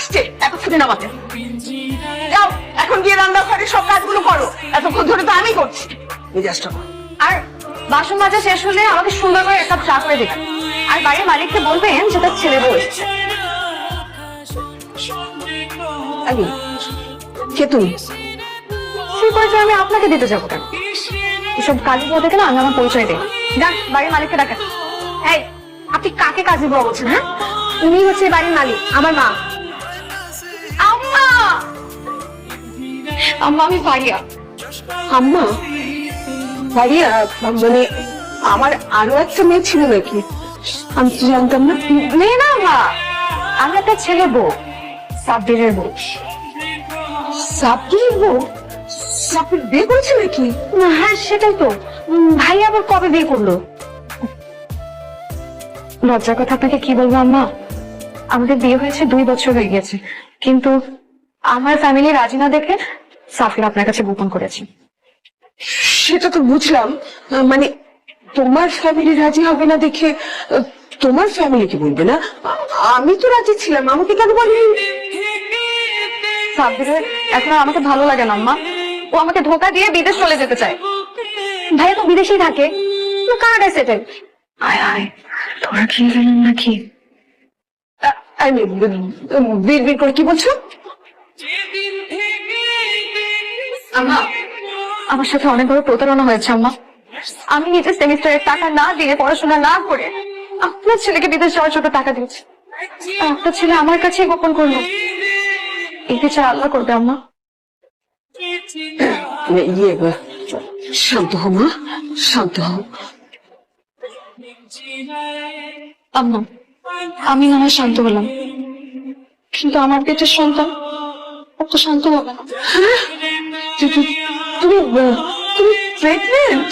আসছে এতক্ষণে নামাতে। যাও এখন গিয়ে রান্নাঘরে সব কাজগুলো করো, এতক্ষণ ধরে তো আমি করছি। মেজাজটা আর বাসন মাজা শেষ হলে আমাকে সুন্দর করে 1 কাপ চা করে দেবেন। আর বাড়ির মালিককে বলবেন যে তার ছেলে বউ এসেছে। কে তুমি? সেই পরিচয় আমি আপনাকে দিতে যাবো কেন? এসব কাজে বলতে গেলে আমি আমার পরিচয় দেব। যান বাড়ির মালিককে ডাকেন। এই আপনি কাকে কাজে বউ বলছেন? হ্যাঁ, উনি হচ্ছে বাড়ির মালিক, আমার মা। আম্মা, আম্মা আমি ফারিয়া। আম্মা? ভাইয়া মানে আমার আরো একটা মেয়ে ছিল নাকি? আমি তো জানতাম না। মেয়ে না মা, আমি একটা ছেলে বউ, সাব্বিরের বউ। সাব্বির বউ? সাব্বির বিয়ে করেছে নাকি? হ্যাঁ সেটাই তো। ভাই আবার কবে বিয়ে করলো? লজ্জার কথা আপনাকে কি বলবো আম্মা, আমাদের বিয়ে হয়েছে 2 বছর হয়ে গেছে, কিন্তু আমার ফ্যামিলি রাজি না দেখে সাফির আপনার কাছে গোপন করেছে। সেটা তো বুঝলাম, মানে তোমার ফ্যামিলি রাজি হবে না দেখে তোমার ফ্যামিলিকে বলবে না? আমি তো রাজি ছিলাম, আমাকে কেন বলবি? সাব্বিরের এখন আর আমাকে ভালো লাগে না আম্মা, ও আমাকে ধোকা দিয়ে বিদেশ চলে যেতে চায়। ভাইয়া তো বিদেশেই থাকে, কানাডায় সেটেল। আয় আয় তোরা কি জানেন নাকি? বীর করে কি বলছো? আম্মা আমার সাথে অনেক বড় প্রতারণা হয়েছে আম্মা। আমি নিজের সেমিস্টারের টাকা না দিয়ে পড়াশোনা না করে আপনার ছেলেকে বিদেশ যাওয়ার জন্য টাকা দিয়েছি, আর আপনার ছেলে আমার কাছে গোপন করলো। এই বিচার আল্লাহ করবে আম্মা। শান্ত হও মা, শান্ত হও। আম্মা আমি না হয় শান্ত হলাম, কিন্তু আমার পেটের সন্তান অত শান্ত হবে না। তুমি তুমি প্রেগনেন্ট?